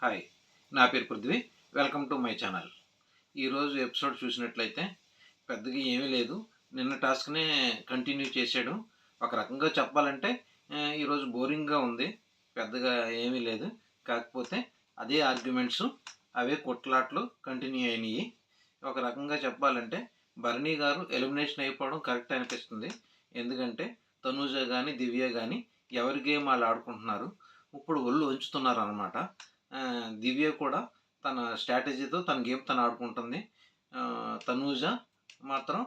Hi, నా పేరు Prithvi. Welcome to my channel. ఈరోజు ఎపిసోడ్ చూసినట్లయితే పెద్దగా ఏమీ లేదు. నిన్న టాస్క్నే కంటిన్యూ చేశాడు. ఒక రకంగా చెప్పాలంటే ఈరోజు బోరింగ్గా ఉంది. పెద్దగా ఏమీ లేదు. కాకపోతే అదే ఆర్గ్యుమెంట్స్, అవే కొట్లాట్లు కంటిన్యూ అయినాయి. ఒక రకంగా చెప్పాలంటే భరణి గారు ఎలిమినేషన్ అయిపోవడం కరెక్ట్ అనిపిస్తుంది. ఎందుకంటే తనూజ కానీ దివ్య కానీ ఎవరి గేమ్ వాళ్ళు ఆడుకుంటున్నారు. ఇప్పుడు ఒళ్ళు వంచుతున్నారు అన్నమాట. దివ్య కూడా తన స్ట్రాటజీతో తన గేమ్ తను ఆడుకుంటుంది. తనూజ మాత్రం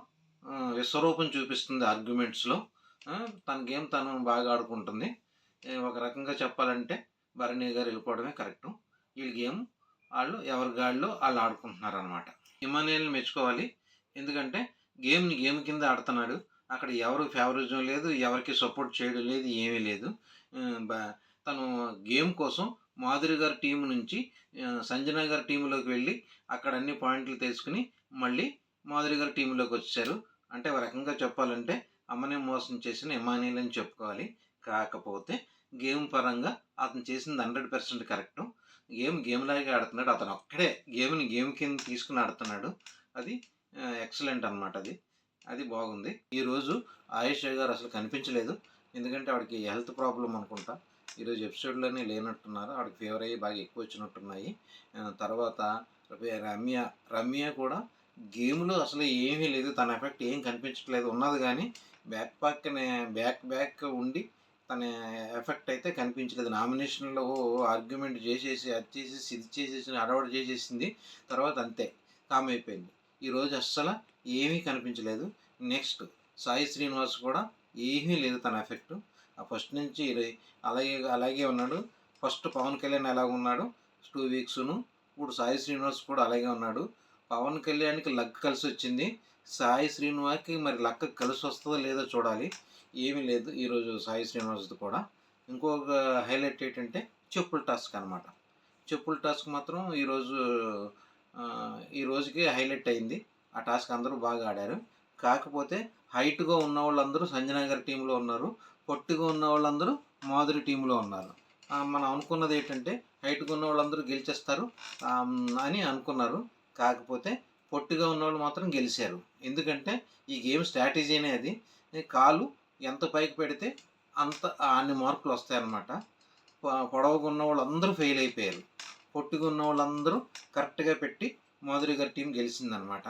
విశ్వరూపం చూపిస్తుంది ఆర్గ్యుమెంట్స్లో. తన గేమ్ తను బాగా ఆడుకుంటుంది. ఒక రకంగా చెప్పాలంటే భరణి గారు వెళ్ళిపోవడమే కరెక్టు. వీళ్ళ గేమ్ వాళ్ళు ఎవరి గాడిలో వాళ్ళు ఆడుకుంటున్నారు అనమాట. ఇమానియల్ని మెచ్చుకోవాలి. ఎందుకంటే గేమ్ని గేమ్ కింద ఆడుతున్నాడు. అక్కడ ఎవరు ఫేవరిజం లేదు, ఎవరికి సపోర్ట్ చేయడం లేదు, ఏమీ లేదు. తను గేమ్ కోసం మాధురి గారి టీం నుంచి సంజన గారి టీంలోకి వెళ్ళి అక్కడ అన్ని పాయింట్లు తెలుసుకుని మళ్ళీ మాధురి గారి టీంలోకి వచ్చారు. అంటే ఒక రకంగా చెప్పాలంటే అమ్మనే మోసం చేసిన ఇమానియల్ అని చెప్పుకోవాలి. కాకపోతే గేమ్ పరంగా అతను చేసింది 100% కరెక్టు. గేమ్ లాగే ఆడుతున్నాడు. అతను ఒక్కడే గేమ్ని గేమ్ కింద తీసుకుని ఆడుతున్నాడు. అది ఎక్సలెంట్ అనమాట. అది బాగుంది. ఈరోజు ఆయేషా గారు అసలు కనిపించలేదు. ఎందుకంటే ఆవిడకి హెల్త్ ప్రాబ్లం అనుకుంటా. ఈరోజు ఎపిసోడ్లోనే లేనట్టున్నారు. ఆవిడకి ఫీవర్ అయ్యి బాగా ఎక్కువ వచ్చినట్టున్నాయి. తర్వాత రమ్య కూడా గేమ్లో అసలు ఏమీ లేదు. తన ఎఫెక్ట్ ఏం కనిపించట్లేదు. ఉన్నది కానీ బ్యాక్ ఉండి తన ఎఫెక్ట్ అయితే కనిపించలేదు. నామినేషన్లో ఆర్గ్యుమెంట్ చేసేసి అది చేసేసి ఇది చేసేసి అడవాడు చేసేసింది. తర్వాత అంతే కామ్ అయిపోయింది. ఈరోజు అస్సలు ఏమీ కనిపించలేదు. నెక్స్ట్ సాయి శ్రీనివాస్ కూడా ఏమీ లేదు తన ఎఫెక్ట్. ఫస్ట్ నుంచి అలాగే ఉన్నాడు. ఫస్ట్ పవన్ కళ్యాణ్ ఎలా ఉన్నాడు 2 వీక్స్ను, ఇప్పుడు సాయి శ్రీనివాస్ కూడా అలాగే ఉన్నాడు. పవన్ కళ్యాణ్కి లక్ కలిసి వచ్చింది. సాయి శ్రీనివాస్కి మరి లక్ కలిసి వస్తుందో లేదో చూడాలి. ఏమీ లేదు ఈరోజు సాయి శ్రీనివాస్ది కూడా. ఇంకొక హైలైట్ ఏంటంటే చెప్పుల టాస్క్ అనమాట. చెప్పుల టాస్క్ మాత్రం ఈ రోజుకి హైలైట్ అయింది. ఆ టాస్క్ అందరూ బాగా ఆడారు. కాకపోతే హైట్గా ఉన్న వాళ్ళందరూ సంజనా గారి టీంలో ఉన్నారు. పొట్టిగా ఉన్న వాళ్ళందరూ మాధురి టీంలో ఉన్నారు. మనం అనుకున్నది ఏంటంటే హైట్గా ఉన్న వాళ్ళందరూ గెలిచేస్తారు అని అనుకున్నారు. కాకపోతే పొట్టిగా ఉన్నవాళ్ళు మాత్రం గెలిచారు. ఎందుకంటే ఈ గేమ్ స్ట్రాటజీ అనేది కాలు ఎంత పైకి పెడితే అన్ని మార్కులు వస్తాయన్నమాట. పొడవుగా ఉన్న వాళ్ళందరూ ఫెయిల్ అయిపోయారు. పొట్టిగా ఉన్న వాళ్ళందరూ కరెక్ట్గా పెట్టి మాధురి గారి టీం గెలిచిందనమాట.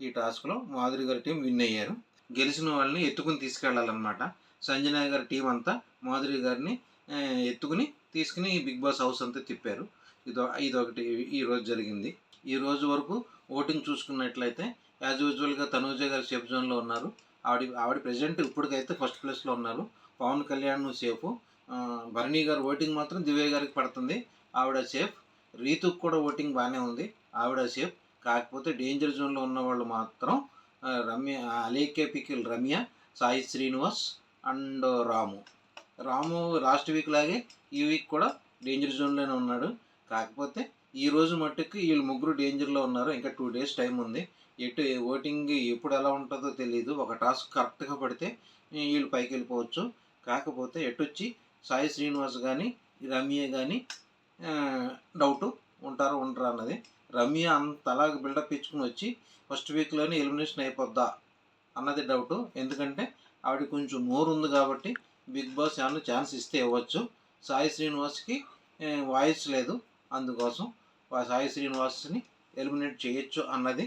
ఈ టాస్క్లో మాధురి గారి టీం విన్ అయ్యారు. గెలిచిన వాళ్ళని ఎత్తుకుని తీసుకెళ్ళాలన్నమాట. సంజన గారి టీం అంతా మాధురి గారిని ఎత్తుకుని తీసుకుని బిగ్ బాస్ హౌస్ అంతా తిప్పారు. ఇదొకటి ఈరోజు జరిగింది. ఈ రోజు వరకు ఓటింగ్ చూసుకున్నట్లయితే యాజ్ యూజువల్గా తనూజ గారు సేఫ్ జోన్లో ఉన్నారు. ఆవిడ ప్రెసిడెంట్ ఇప్పటికైతే ఫస్ట్ ప్లేస్లో ఉన్నారు. పవన్ కళ్యాణ్ సేఫ్. భరణి గారు ఓటింగ్ మాత్రం దివ్య గారికి పడుతుంది. ఆవిడ సేఫ్. రీతుకు కూడా ఓటింగ్ బాగానే ఉంది. ఆవిడ సేఫ్. కాకపోతే డేంజర్ జోన్లో ఉన్న వాళ్ళు మాత్రం Alekhya pickle Ramya, Sai Srinivas and Ramu last week లాగే ఈ వీక్ కూడా డేంజర్ జోన్లోనే ఉన్నాడు. కాకపోతే ఈరోజు మట్టుకు వీళ్ళు ముగ్గురు డేంజర్లో ఉన్నారు. ఇంకా 2 డేస్ టైం ఉంది. ఓటింగ్ ఎప్పుడు ఎలా ఉంటుందో తెలియదు. ఒక టాస్క్ కరెక్ట్గా పడితే వీళ్ళు పైకి వెళ్ళిపోవచ్చు. కాకపోతే ఎటొచ్చి సాయి శ్రీనివాస్ కానీ రమ్య కానీ డౌట్ ఉండరా అన్నది. రమ్య అంతలాగా బిల్డప్ ఇచ్చుకుని వచ్చి ఫస్ట్ వీక్లోనే ఎలిమినేషన్ అయిపోద్దా అన్నది డౌటు. ఎందుకంటే ఆవిడ కొంచెం నోరు ఉంది కాబట్టి బిగ్ బాస్ ఏమన్నా ఛాన్స్ ఇస్తే ఇవ్వచ్చు. సాయి శ్రీనివాస్కి వాయిస్ లేదు. అందుకోసం సాయి శ్రీనివాస్ని ఎలిమినేట్ చేయొచ్చు అన్నది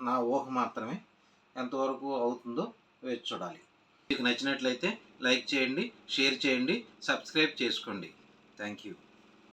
నా ఊహ మాత్రమే. ఎంతవరకు అవుతుందో వేచి చూడాలి. మీకు నచ్చినట్లయితే లైక్ చేయండి, షేర్ చేయండి, సబ్స్క్రైబ్ చేసుకోండి. Thank you.